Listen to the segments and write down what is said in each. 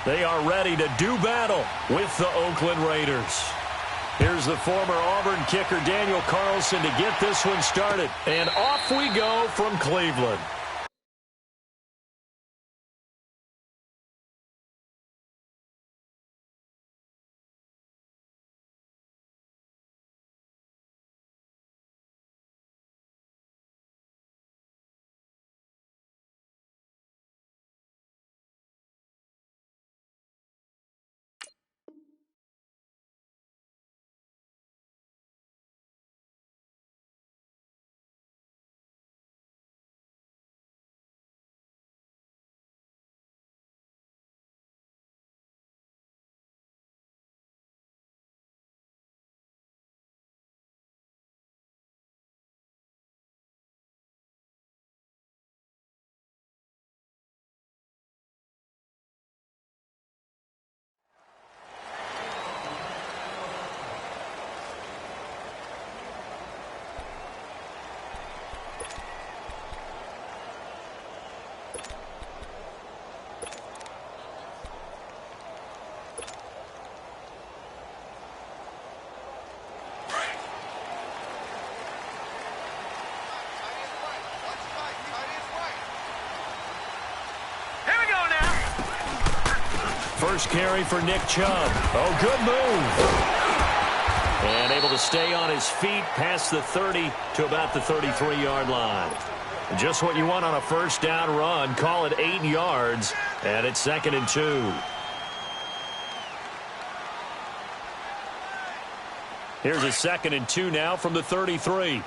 They are ready to do battle with the Oakland Raiders. Here's the former Auburn kicker, Daniel Carlson, to get this one started. And off we go from Cleveland. First carry for Nick Chubb. Oh, good move. And able to stay on his feet past the 30 to about the 33-yard line. Just what you want on a first down run. Call it 8 yards, and it's 2nd and 2. Here's a 2nd and 2 now from the 33.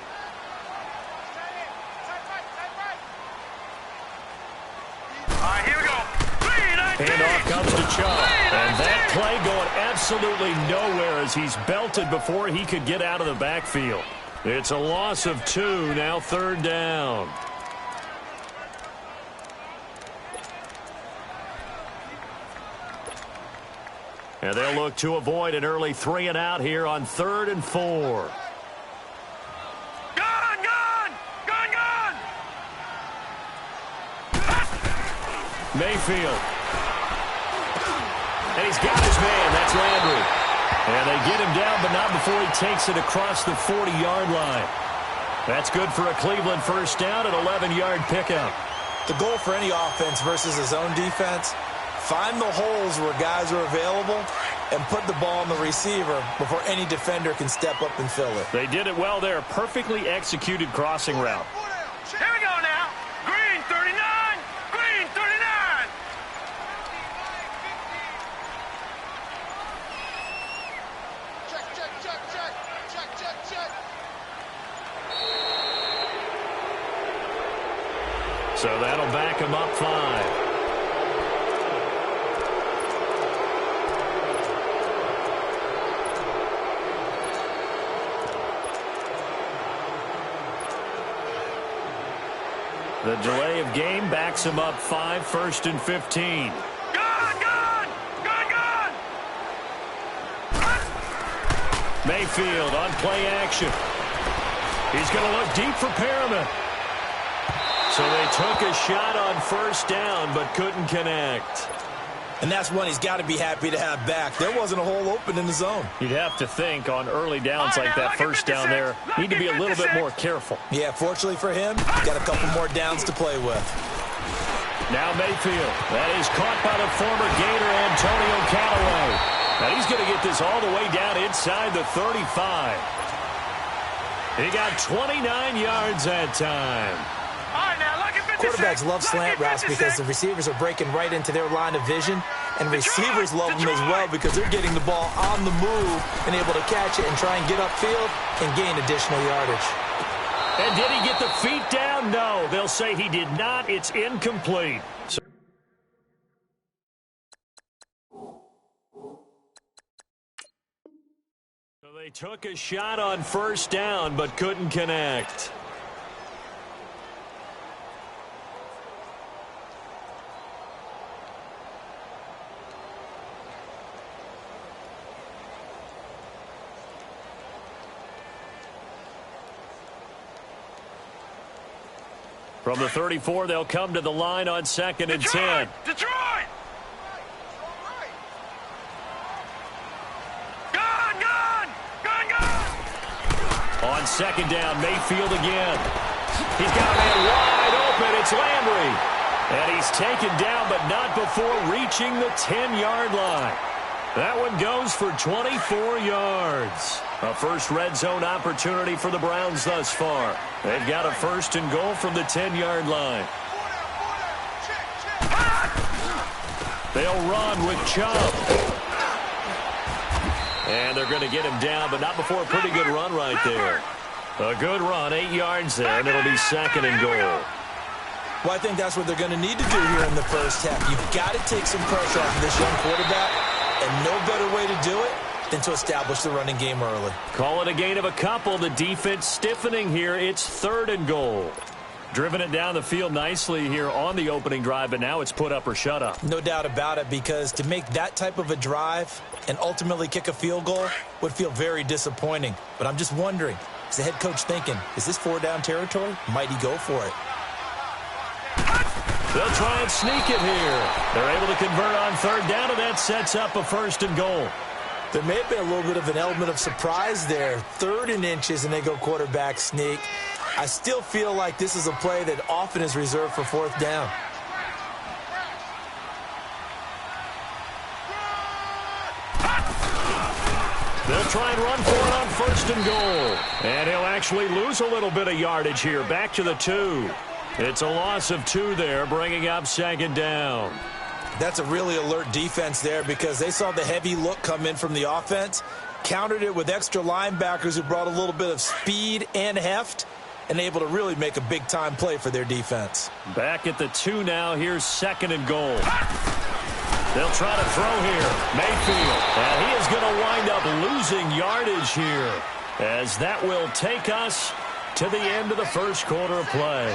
Handoff comes to Chubb. And that play going absolutely nowhere as he's belted before he could get out of the backfield. It's a loss of 2, now 3rd down. And they'll look to avoid an early 3 and out here on 3rd and 4. Mayfield. And he's got his man. That's Landry. And they get him down, but not before he takes it across the 40-yard line. That's good for a Cleveland first down, an 11-yard pickup. The goal for any offense versus a zone defense, find the holes where guys are available and put the ball on the receiver before any defender can step up and fill it. They did it well there. Perfectly executed crossing route. Here we go now. Green 39. Green 39. So that'll back him up 5. The delay of game backs him up 5, 1st and 15. Mayfield on play action. He's going to look deep for Perriman. So they took a shot on first down, but couldn't connect. And that's one he's got to be happy to have back. There wasn't a hole open in the zone. You'd have to think on early downs like that first down there, need to be a little bit more careful. Yeah, fortunately for him, got a couple more downs to play with. Now Mayfield. That is caught by the former Gator Antonio Callaway. Now he's going to get this all the way down inside the 35. He got 29 yards that time. Quarterbacks love slant routes because the receivers are breaking right into their line of vision, and receivers love them as well because they're getting the ball on the move and able to catch it and try and get upfield and gain additional yardage. And did he get the feet down? No, they'll say he did not. It's incomplete. So they took a shot on first down but couldn't connect. From the 34, they'll come to the line on 2nd and 10. Detroit! On second down, Mayfield again. He's got a man wide open. It's Landry. And he's taken down, but not before reaching the 10-yard line. That one goes for 24 yards. A first red zone opportunity for the Browns thus far. They've got a first and goal from the 10-yard line. They'll run with Chubb. And they're going to get him down, but not before a pretty good run right there. A good run, 8 yards there, and it'll be second and goal. Well, I think that's what they're going to need to do here in the first half. You've got to take some pressure off of this young quarterback, and no better way to do it than to establish the running game early. Call it a gain of a couple. The defense stiffening here. It's third and goal. Driven it down the field nicely here on the opening drive, but now it's put up or shut up. No doubt about it, because to make that type of a drive and ultimately kick a field goal would feel very disappointing. But I'm just wondering, is the head coach thinking, is this 4-down territory? Might he go for it? They'll try and sneak it here. They're able to convert on third down, and that sets up a first and goal. There may have been a little bit of an element of surprise there. 3rd and inches, and they go quarterback sneak. I still feel like this is a play that often is reserved for 4th down. They'll try and run for it on first and goal. And he'll actually lose a little bit of yardage here. Back to the 2. It's a loss of 2 there, bringing up second down. That's a really alert defense there, because they saw the heavy look come in from the offense, countered it with extra linebackers who brought a little bit of speed and heft, and able to really make a big-time play for their defense. Back at the 2 now. Here's second and goal. They'll try to throw here. Mayfield. And he is going to wind up losing yardage here, as that will take us to the end of the first quarter of play.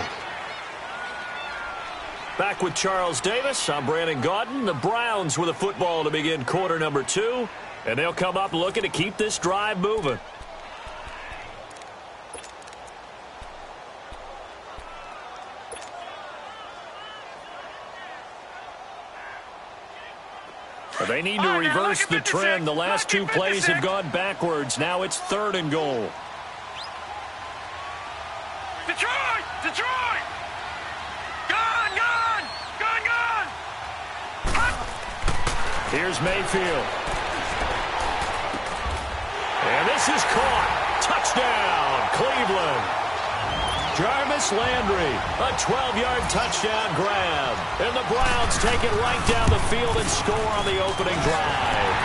Back with Charles Davis. I'm Brandon Gaudin. The Browns with a football to begin quarter number 2. And they'll come up looking to keep this drive moving. They need to reverse the trend. The last 2 plays have gone backwards. Now it's 3rd and goal. Detroit! Detroit! Gone! Gone! Gone! Gone! Here's Mayfield. And this is caught. Touchdown, Cleveland. Jarvis Landry, a 12-yard touchdown grab. And the Browns take it right down the field and score on the opening drive.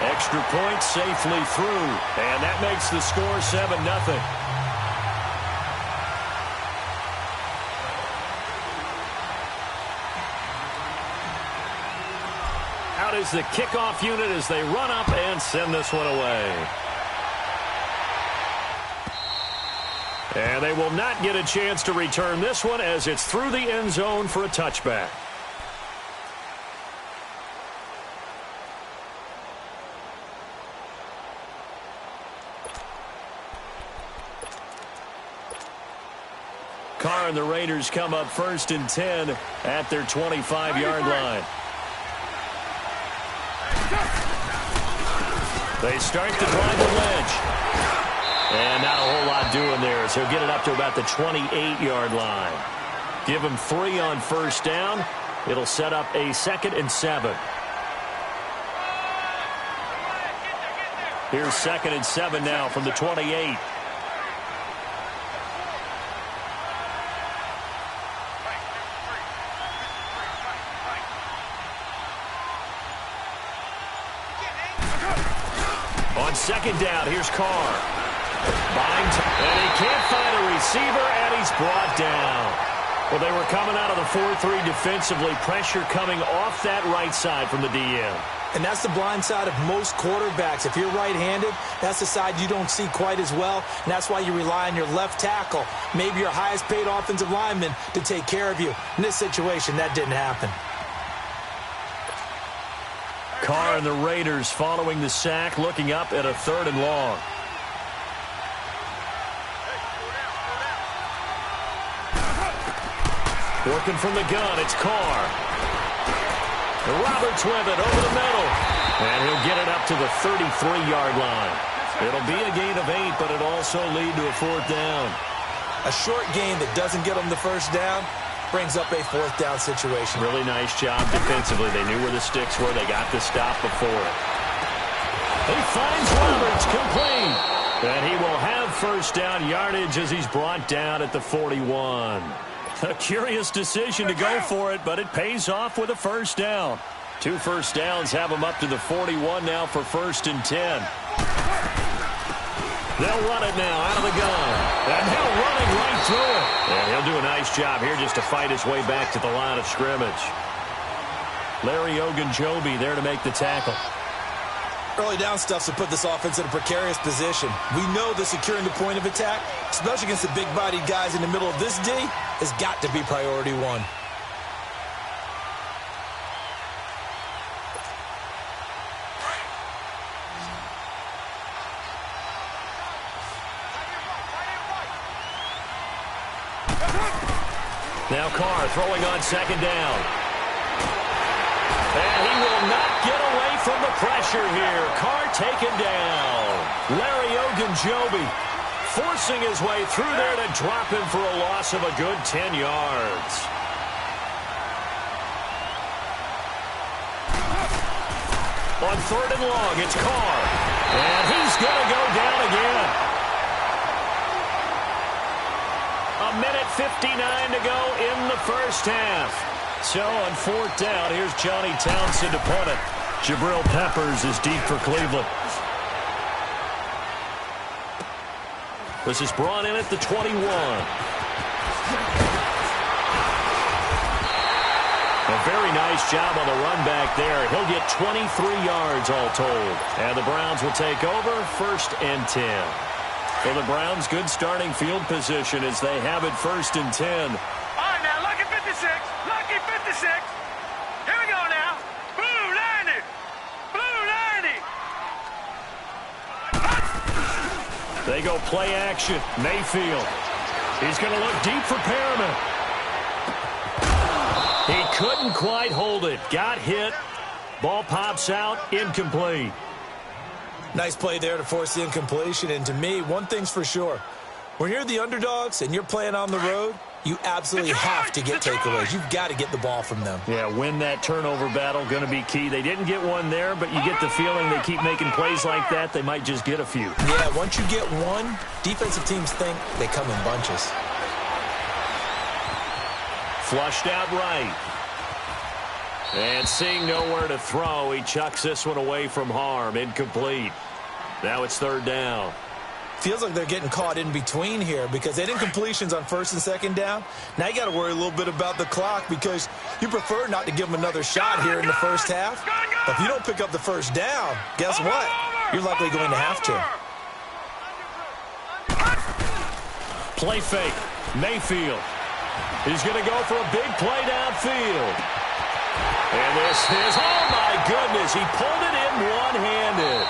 Extra point safely through, and that makes the score 7-0. Out is the kickoff unit as they run up and send this one away. And they will not get a chance to return this one, as it's through the end zone for a touchback. Carr and the Raiders come up 1st and 10 at their 25-yard line. They start to drive the ledge. And not a whole lot doing there, so he'll get it up to about the 28-yard line. Give him 3 on first down. It'll set up a 2nd and 7. Here's 2nd and 7 now from the 28. On second down, here's Carr. And he can't find a receiver, and he's brought down. Well, they were coming out of the 4-3 defensively. Pressure coming off that right side from the DM. And that's the blind side of most quarterbacks. If you're right-handed, that's the side you don't see quite as well. And that's why you rely on your left tackle, maybe your highest-paid offensive lineman, to take care of you. In this situation, that didn't happen. Carr and the Raiders following the sack, looking up at a 3rd and long. Working from the gun, it's Carr. Roberts with it over the middle. And he'll get it up to the 33-yard line. It'll be a gain of 8, but it'll also lead to a 4th down. A short gain that doesn't get them the first down brings up a 4th down situation. Really nice job defensively. They knew where the sticks were. They got the stop before it. He finds Roberts complete. And he will have first down yardage as he's brought down at the 41. A curious decision to go for it, but it pays off with a first down. 2 first downs have him up to the 41 now for 1st and 10. They'll run it now out of the gun. And he'll run it right through it. And he'll do a nice job here just to fight his way back to the line of scrimmage. Larry Ogunjobi there to make the tackle. Early down stuffs will put this offense in a precarious position. We know that securing the point of attack, especially against the big-bodied guys in the middle of this D, has got to be priority 1. Now Carr throwing on 2nd down. And he will not get away from the pressure here. Carr taken down. Larry Ogunjobi forcing his way through there to drop him for a loss of a good 10 yards. On 3rd and long, it's Carr. And he's going to go down again. A minute 59 to go in the first half. So on 4th down, here's Johnny Townsend to punt it. Jabril Peppers is deep for Cleveland. This is brought in at the 21. A very nice job on the run back there. He'll get 23 yards all told. And the Browns will take over 1st and 10. For the Browns, good starting field position as they have it 1st and 10. All right, now, lucky 56. Lucky 56. Here we go now. Blue 90. Blue 90. They go play action. Mayfield. He's going to look deep for Perriman. He couldn't quite hold it. Got hit. Ball pops out. Incomplete. Nice play there to force the incompletion. And to me, one thing's for sure. When you're the underdogs and you're playing on the road, you absolutely have to get takeaways. You've got to get the ball from them. Yeah, win that turnover battle, going to be key. They didn't get one there, but you get the feeling they keep making plays like that, they might just get a few. Yeah, once you get one, defensive teams think they come in bunches. Flushed out right. And seeing nowhere to throw, he chucks this one away from harm. Incomplete. Now it's 3rd down. Feels like they're getting caught in between here because they had incompletions on 1st and 2nd down. Now you got to worry a little bit about the clock because you prefer not to give them another shot here in the first half. But if you don't pick up the first down, guess what? You're likely going to have to. Play fake. Mayfield. He's going to go for a big play downfield. And this is, oh my goodness, he pulled it in one-handed.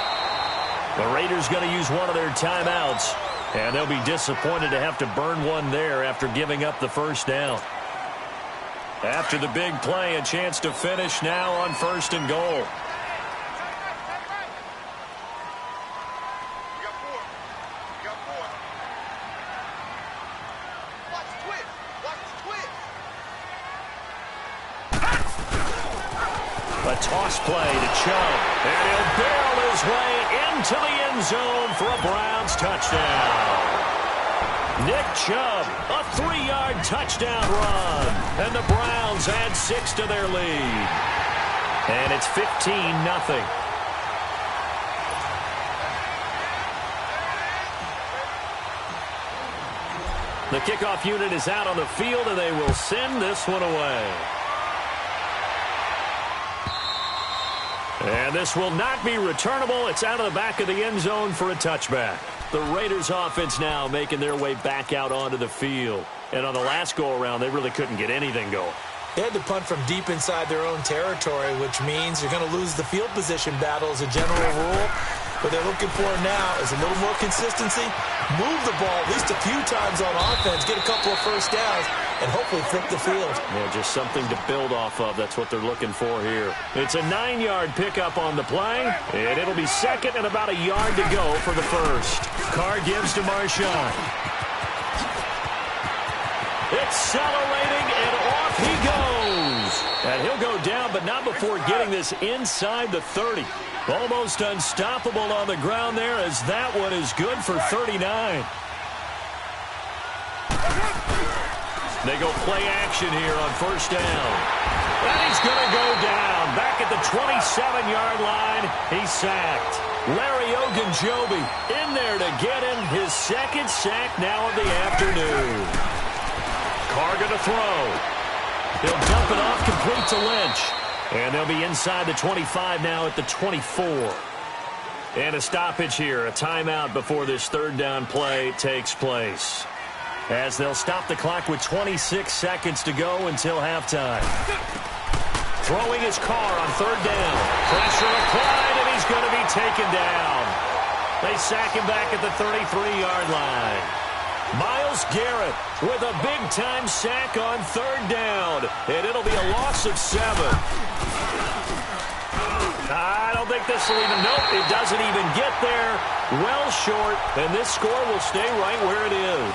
The Raiders going to use one of their timeouts, and they'll be disappointed to have to burn one there after giving up the first down. After the big play, a chance to finish now on 1st and goal. A toss play to Chubb, and he'll barrel his way into the end zone for a Browns touchdown. Nick Chubb, a 3-yard touchdown run, and the Browns add 6 to their lead. And it's 15-0. The kickoff unit is out on the field, and they will send this one away. And this will not be returnable. It's out of the back of the end zone for a touchback. The Raiders offense now making their way back out onto the field. And on the last go-around, they really couldn't get anything going. They had to punt from deep inside their own territory, which means you're going to lose the field position battle as a general rule. What they're looking for now is a little more consistency, move the ball at least a few times on offense, get a couple of first downs, and hopefully flip the field. Yeah, just something to build off of. That's what they're looking for here. It's a 9-yard pickup on the play, and it'll be second and about a yard to go for the first. Carr gives to Marshawn. Accelerating, and off he goes. And he'll go down, but not before getting this inside the 30. Almost unstoppable on the ground there, as that one is good for 39. They go play action here on first down. And he's going to go down. Back at the 27-yard line, he's sacked. Larry Ogunjobi in there to get him his second sack now of the afternoon. Carr going to throw. He'll dump it off complete to Lynch. And they'll be inside the 25 now at the 24. And a stoppage here, a timeout before this third down play takes place. As they'll stop the clock with 26 seconds to go until halftime. Throwing his Carr on third down. Pressure applied, and he's going to be taken down. They sack him back at the 33-yard line. Myles Garrett with a big-time sack on third down, and it'll be a loss of 7. I don't think this will even, nope, it doesn't even get there. Well short, and this score will stay right where it is.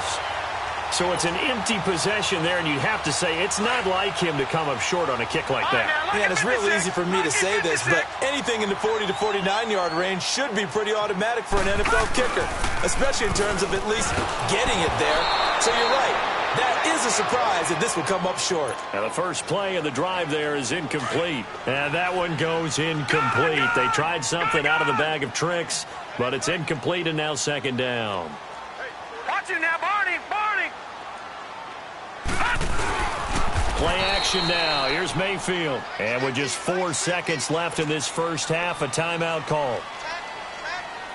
So it's an empty possession there, and you have to say it's not like him to come up short on a kick like that. Yeah, and it's real easy for me to say this, but anything in the 40 to 49-yard range should be pretty automatic for an NFL kicker, especially in terms of at least getting it there. So you're right. That is a surprise that this would come up short. Now the first play of the drive there is incomplete. And that one goes incomplete. They tried something out of the bag of tricks, but it's incomplete and now second down. Watch it now, Barney. Barney. Play action now. Here's Mayfield. And with just 4 seconds left in this first half, a timeout call.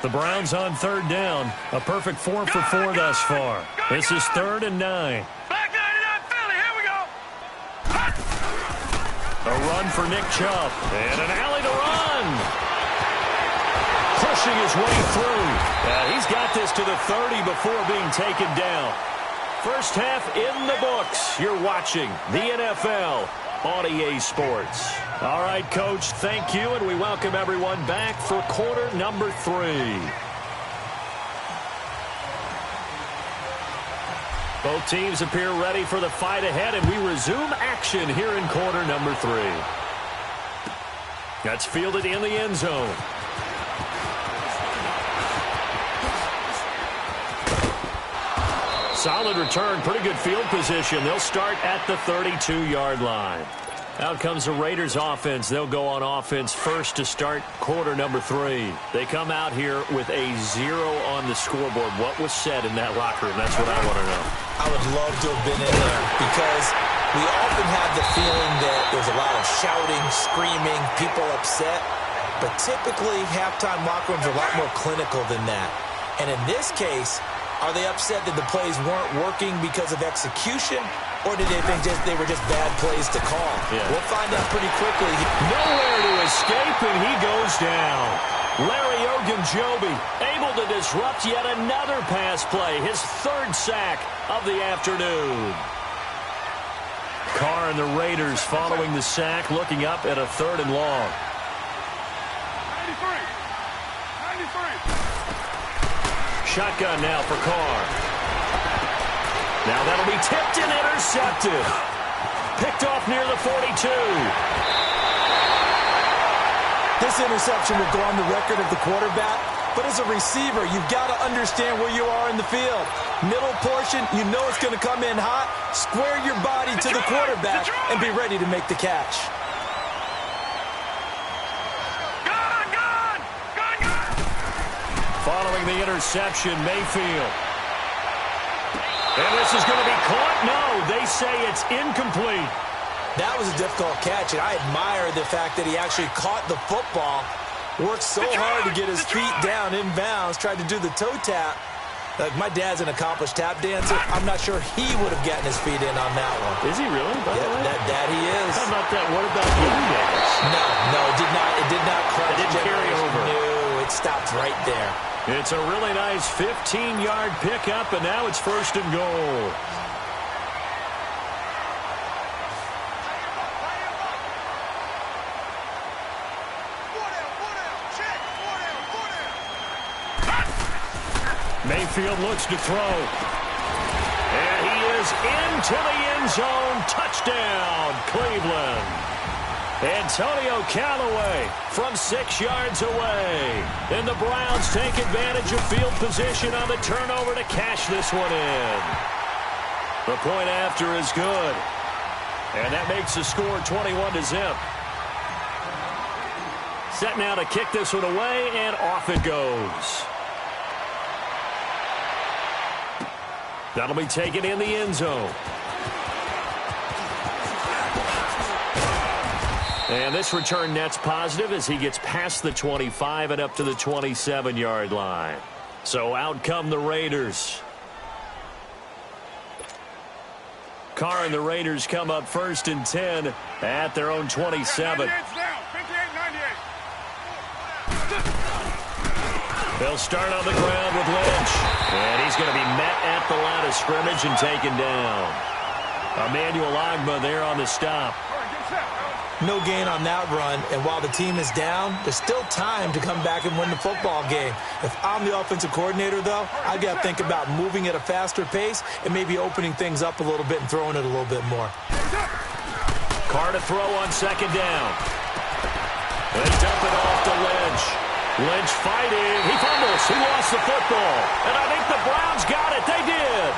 The Browns on third down. A perfect 4 for 4 thus far. This is 3rd and 9. Back 99 Philly. Here we go. A run for Nick Chubb. And an alley to run. Pushing his way through. He's got this to the 30 before being taken down. First half in the books. You're watching the NFL on EA Sports. All right, Coach, thank you, and we welcome everyone back for quarter number 3. Both teams appear ready for the fight ahead, and we resume action here in quarter number 3. That's fielded in the end zone. Solid return, pretty good field position. They'll start at the 32-yard line. Out comes the Raiders offense. They'll go on offense first to start quarter number 3. They come out here with a 0 on the scoreboard. What was said in that locker room? That's what I want to know. I would love to have been in there because we often have the feeling that there's a lot of shouting, screaming, people upset. But typically, halftime locker rooms are a lot more clinical than that. And in this case, are they upset that the plays weren't working because of execution, or did they think they were just bad plays to call? Yeah. We'll find out pretty quickly. Nowhere to escape, and he goes down. Larry Ogunjobi able to disrupt yet another pass play, his 3rd sack of the afternoon. Carr and the Raiders following the sack, looking up at a 3rd and long. 93. Shotgun now for Carr. Now that'll be tipped and intercepted. Picked off near the 42. This interception will go on the record of the quarterback, but as a receiver, you've got to understand where you are in the field. Middle portion, you know it's going to come in hot. Square your body to the quarterback and be ready to make the catch. Following the interception, Mayfield. And this is going to be caught. No, they say it's incomplete. That was a difficult catch, and I admire the fact that he actually caught the football, worked so hard to get his feet down inbounds, tried to do the toe tap. Like, my dad's an accomplished tap dancer. I'm not sure he would have gotten his feet in on that one. Is he really? Yeah, that he is. How about that? What about you guys? No, it did not. It did not crunch. It didn't carry over. No, it's stopped right there. It's a really nice 15-yard pickup, and now it's 1st and goal. Mayfield looks to throw. And he is into the end zone. Touchdown, Cleveland. Antonio Callaway from 6 yards away. And the Browns take advantage of field position on the turnover to cash this one in. The point after is good. And that makes the score 21-0. Set now to kick this one away, and off it goes. That'll be taken in the end zone. And this return net's positive as he gets past the 25 and up to the 27-yard line. So out come the Raiders. Carr and the Raiders come up 1st and 10 at their own 27. They'll start on the ground with Lynch. And he's going to be met at the line of scrimmage and taken down. Emmanuel Ogbah there on the stop. No gain on that run, and while the team is down, there's still time to come back and win the football game. If I'm the offensive coordinator, though, I've got to think about moving at a faster pace and maybe opening things up a little bit and throwing it a little bit more. Carr to throw on 2nd down. They dump it off to Lynch. Lynch fighting. He fumbles. He lost the football. And I think the Browns got it. They did.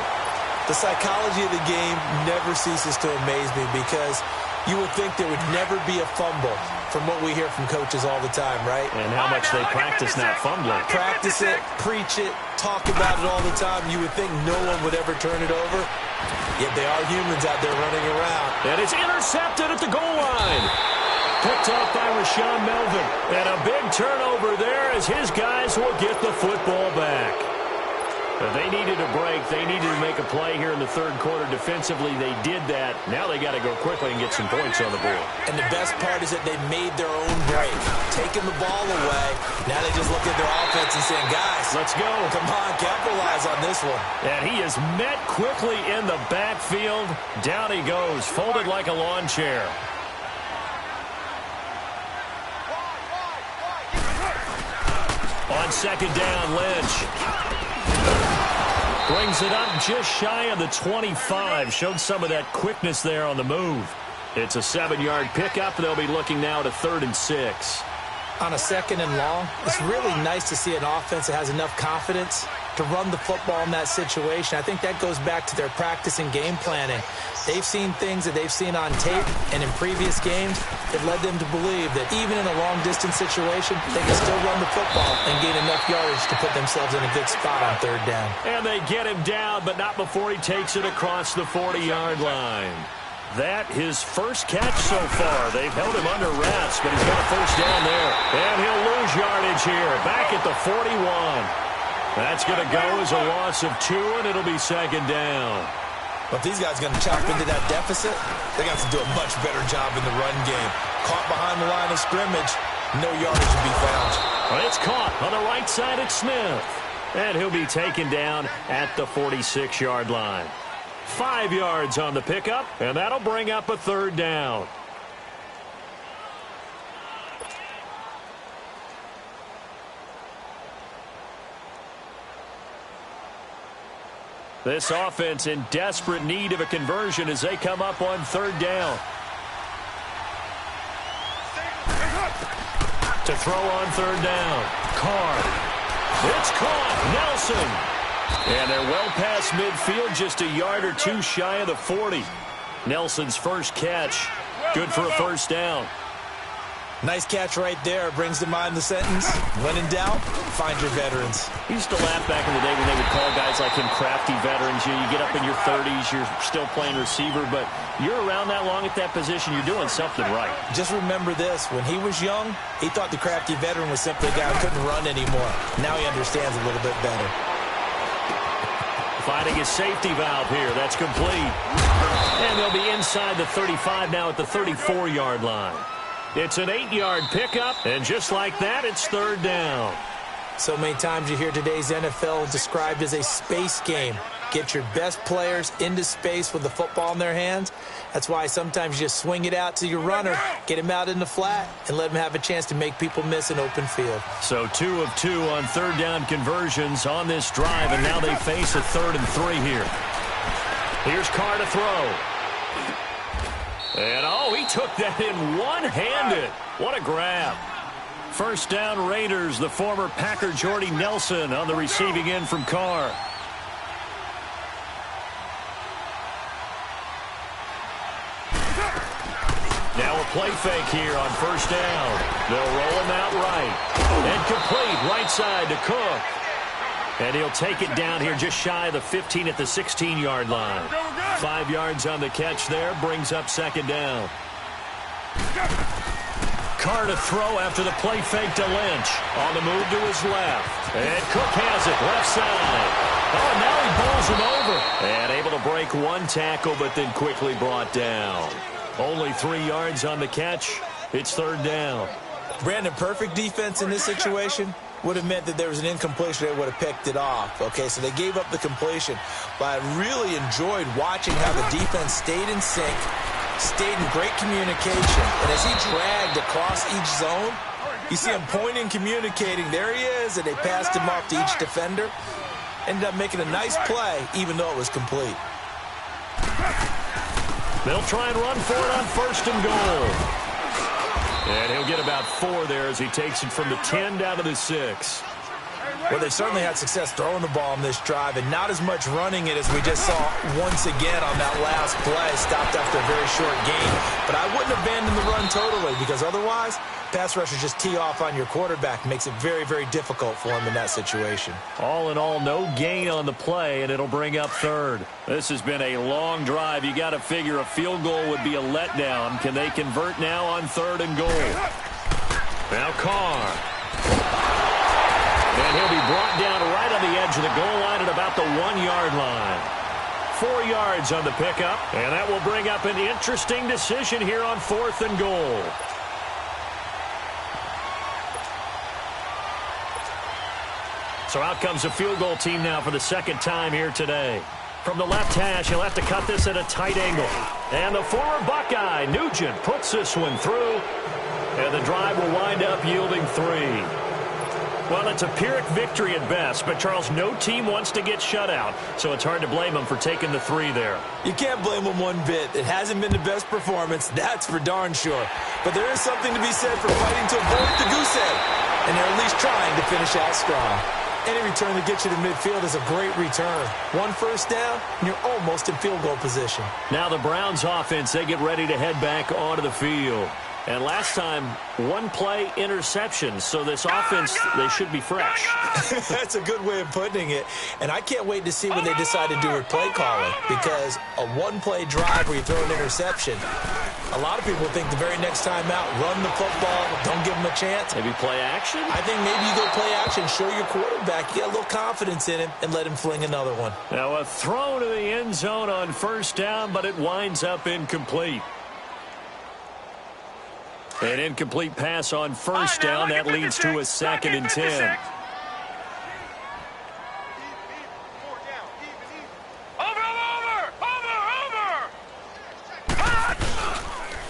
The psychology of the game never ceases to amaze me because you would think there would never be a fumble from what we hear from coaches all the time, right? And how much they practice not fumbling. Practice it, preach it, talk about it all the time. You would think no one would ever turn it over. Yet they are humans out there running around. And it's intercepted at the goal line. Picked off by Rashaan Melvin. And a big turnover there as his guys will get the football back. They needed a break. They needed to make a play here in the 3rd quarter defensively. They did that. Now they got to go quickly and get some points on the board. And the best part is that they made their own break. Taking the ball away. Now they just look at their offense and saying, guys, let's go. Come on, capitalize on this one. And he is met quickly in the backfield. Down he goes, folded like a lawn chair. On 2nd down, Lynch brings it up just shy of the 25. Showed some of that quickness there on the move. It's a 7-yard pickup. They'll be looking now to 3rd and 6. On a 2nd and long, it's really nice to see an offense that has enough confidence to run the football in that situation. I think that goes back to their practice and game planning. They've seen things that they've seen on tape and in previous games that led them to believe that even in a long-distance situation, they can still run the football and gain enough yardage to put themselves in a good spot on 3rd down. And they get him down, but not before he takes it across the 40-yard line. That his first catch so far. They've held him under wraps, but he's got a 1st down there. And he'll lose yardage here, back at the 41. That's going to go as a loss of 2, and it'll be 2nd down. But if these guys are going to chop into that deficit, they got to do a much better job in the run game. Caught behind the line of scrimmage, no yardage to be found. Well, it's caught on the right side at Smith. And he'll be taken down at the 46-yard line. 5 yards on the pickup, and that'll bring up a 3rd down. This offense in desperate need of a conversion as they come up on 3rd down. To throw on 3rd down. Carr. It's caught. Nelson. And they're well past midfield, just a yard or 2 shy of the 40. Nelson's first catch. Good for a 1st down. Nice catch right there. Brings to mind the sentence, when in doubt, find your veterans. I used to laugh back in the day when they would call guys like him crafty veterans. You get up in your 30s, you're still playing receiver, but you're around that long at that position, you're doing something right. Just remember this. When he was young, he thought the crafty veteran was simply a guy who couldn't run anymore. Now he understands a little bit better. Finding his safety valve here. That's complete. And they'll be inside the 35 now at the 34-yard line. It's an 8-yard pickup, and just like that, it's 3rd down. So many times you hear today's NFL described as a space game. Get your best players into space with the football in their hands. That's why sometimes you just swing it out to your runner, get him out in the flat, and let him have a chance to make people miss an open field. So 2 of 2 on third down conversions on this drive, and now they face a 3rd and 3 here. Here's Carr to throw. And, oh, he took that in one-handed. What a grab. First down Raiders, the former Packer Jordy Nelson on the receiving end from Carr. Now a play fake here on first down. They'll roll him out right. And complete right side to Cook. And he'll take it down here just shy of the 15 at the 16-yard line. 5 yards on the catch there, brings up second down. Carr to throw after the play fake to Lynch. On the move to his left. And Cook has it, left side. Oh, now he bowls him over. And able to break one tackle, but then quickly brought down. Only 3 yards on the catch. It's third down. Brandon, perfect defense in this situation would have meant that there was an incompletion. They would have picked it off. Okay, so they gave up the completion. But I really enjoyed watching how the defense stayed in sync, stayed in great communication. And as he dragged across each zone, you see him pointing, communicating. There he is, and they passed him off to each defender. Ended up making a nice play, even though it was complete. They'll try and run for it on first and goal. And he'll get about 4 there as he takes it from the 10 down to the 6. Well, they certainly had success throwing the ball in this drive, and not as much running it as we just saw once again on that last play. Stopped after a very short gain. But I wouldn't abandon the run totally, because otherwise, pass rushers just tee off on your quarterback. Makes it very, very difficult for him in that situation. All in all, no gain on the play, and it'll bring up third. This has been a long drive. You got to figure a field goal would be a letdown. Can they convert now on 3rd and goal? Now Carr. And he'll be brought down right on the edge of the goal line at about the 1-yard line. 4 yards on the pickup, and that will bring up an interesting decision here on 4th and goal. So out comes a field goal team now for the second time here today. From the left hash, he'll have to cut this at a tight angle. And the former Buckeye, Nugent, puts this one through. And the drive will wind up yielding 3. Well, it's a Pyrrhic victory at best, but, Charles, no team wants to get shut out, so it's hard to blame them for taking the 3 there. You can't blame them one bit. It hasn't been the best performance, that's for darn sure. But there is something to be said for fighting to avoid the goose egg, and they're at least trying to finish out strong. Any return that gets you to midfield is a great return. 1 first down, and you're almost in field goal position. Now the Browns offense, they get ready to head back onto the field. And last time, 1 play interception, so this offense, they should be fresh. That's a good way of putting it. And I can't wait to see what they decide to do with play calling, because a 1-play drive where you throw an interception, a lot of people think the very next time out, run the football, don't give them a chance. Maybe play action? I think maybe you go play action, show your quarterback, you get a little confidence in him, and let him fling another one. Now a throw to the end zone on first down, but it winds up incomplete. An incomplete pass on first down. That leads to a 2nd and 10.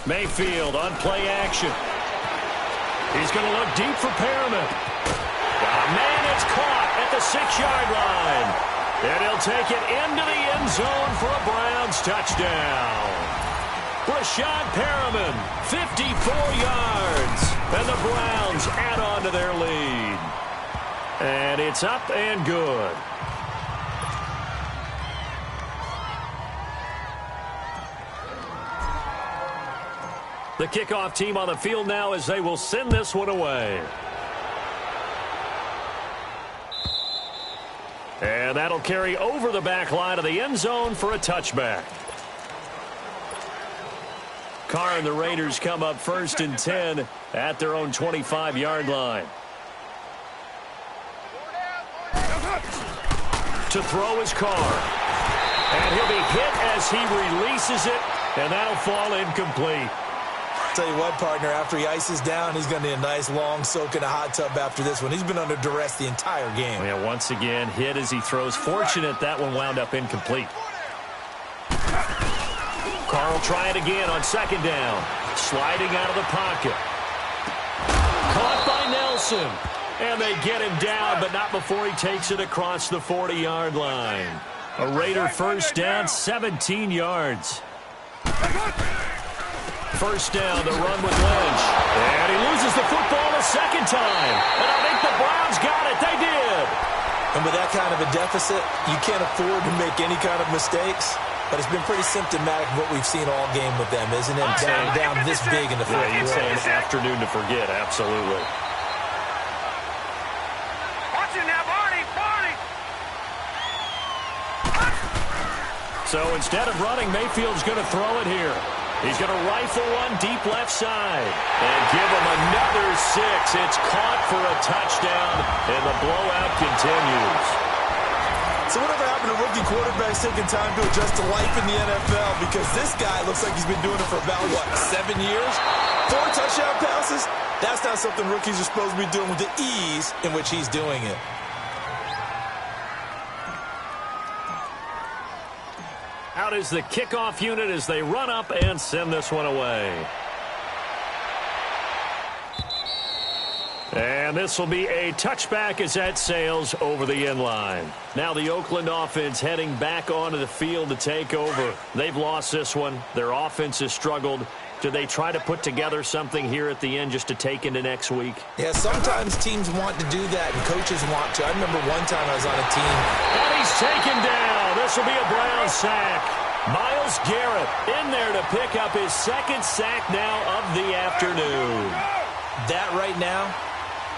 Mayfield on play action. He's going to look deep for Perriman. Man, it's caught at the 6-yard line. And he'll take it into the end zone for a Browns touchdown. Rashad Perriman, 54 yards. And the Browns add on to their lead. And it's up and good. The kickoff team on the field now as they will send this one away. And that'll carry over the back line of the end zone for a touchback. Carr and the Raiders come up 1st and 10 at their own 25-yard line. To throw is Carr. And he'll be hit as he releases it, and that'll fall incomplete. Tell you what, partner, after he ices down, he's going to need a nice long soak in a hot tub after this one. He's been under duress the entire game. Yeah, once again, hit as he throws. Fortunate that one wound up incomplete. Carl try it again on second down. Sliding out of the pocket. Caught by Nelson. And they get him down, but not before he takes it across the 40-yard line. A Raider first down, 17 yards. First down, the run with Lynch. And he loses the football a second time. And I think the Browns got it. They did. And with that kind of a deficit, you can't afford to make any kind of mistakes. But it's been pretty symptomatic of what we've seen all game with them, isn't it? Down this big in the fourth quarter. Yeah, you'd say an afternoon to forget, absolutely. Watch it now, Barney! So instead of running, Mayfield's going to throw it here. He's going to rifle one deep left side and give him another 6. It's caught for a touchdown, and the blowout continues. So whatever happened to rookie quarterbacks taking time to adjust to life in the NFL? Because this guy looks like he's been doing it for about, 7 years? 4 touchdown passes? That's not something rookies are supposed to be doing with the ease in which he's doing it. Out is the kickoff unit as they run up and send this one away. And this will be a touchback as that sails over the end line. Now the Oakland offense heading back onto the field to take over. They've lost this one. Their offense has struggled. Do they try to put together something here at the end just to take into next week? Yeah, sometimes teams want to do that and coaches want to. I remember one time I was on a team. And he's taken down. This will be a Brown sack. Myles Garrett in there to pick up his second sack now of the afternoon. That right now,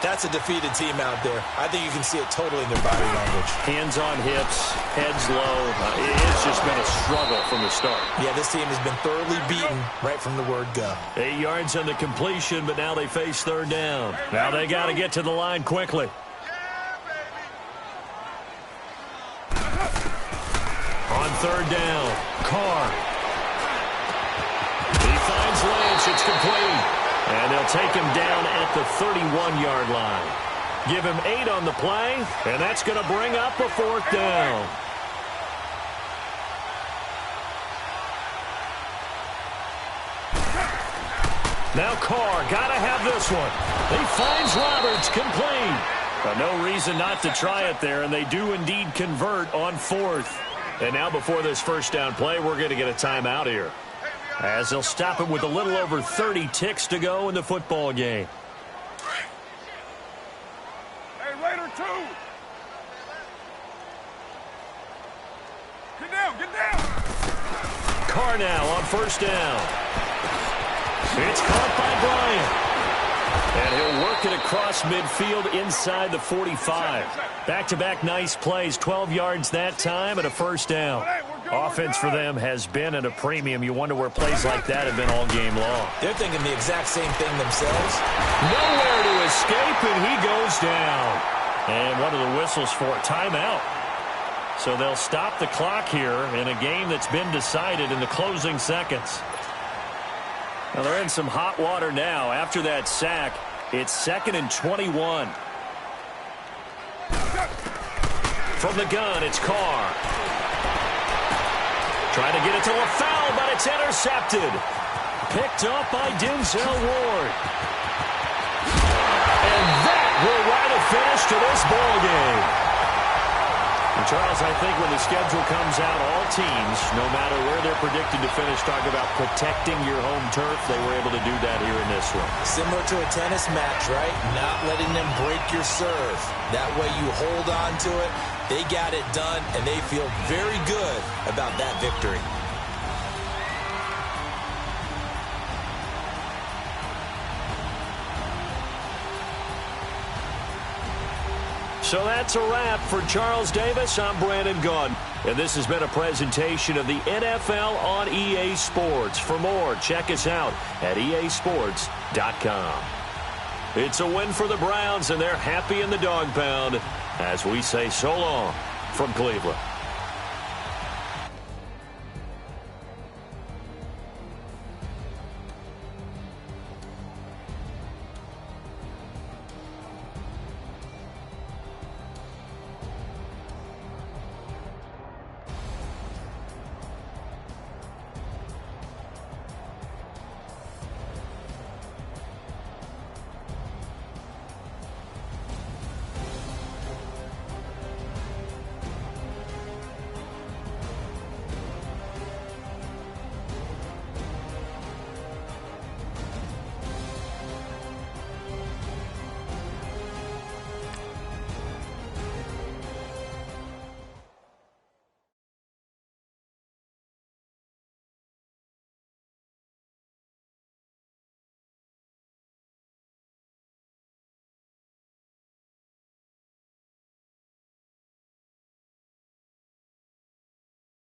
that's a defeated team out there. I think you can see it totally in their body language. Hands on hips, heads low. It's just been a struggle from the start. Yeah, this team has been thoroughly beaten right from the word go. 8 yards on the completion, but now they face third down. Now they got to get to the line quickly. On third down, Carr. He finds Lynch. It's complete. And they'll take him down at the 31-yard line. Give him 8 on the play, and that's going to bring up a fourth down. Now Carr, got to have this one. He finds Roberts, complete. But no reason not to try it there, and they do indeed convert on fourth. And now before this first down play, we're going to get a timeout here, as they'll stop it with a little over 30 ticks to go in the football game. Hey, Raider 2! Get down! Carr now on first down. It's caught by Bryant. And he'll work it across midfield inside the 45. Back-to-back nice plays, 12 yards that time and a first down. Offense for them has been at a premium. You wonder where plays like that have been all game long. They're thinking the exact same thing themselves. Nowhere to escape, and he goes down. And one of the whistles for a timeout. So they'll stop the clock here in a game that's been decided in the closing seconds. Now they're in some hot water now. After that sack, it's 2nd and 21. From the gun, it's Carr. Trying to get it to LaFell, but it's intercepted. Picked up by Denzel Ward. And that will write a finish to this ball game. And Charles, I think when the schedule comes out, all teams, no matter where they're predicted to finish, talk about protecting your home turf. They were able to do that here in this one. Similar to a tennis match, right? Not letting them break your serve. That way you hold on to it. They got it done, and they feel very good about that victory. So that's a wrap for Charles Davis. I'm Brandon Gunn, and this has been a presentation of the NFL on EA Sports. For more, check us out at easports.com. It's a win for the Browns, and they're happy in the dog pound as we say so long from Cleveland.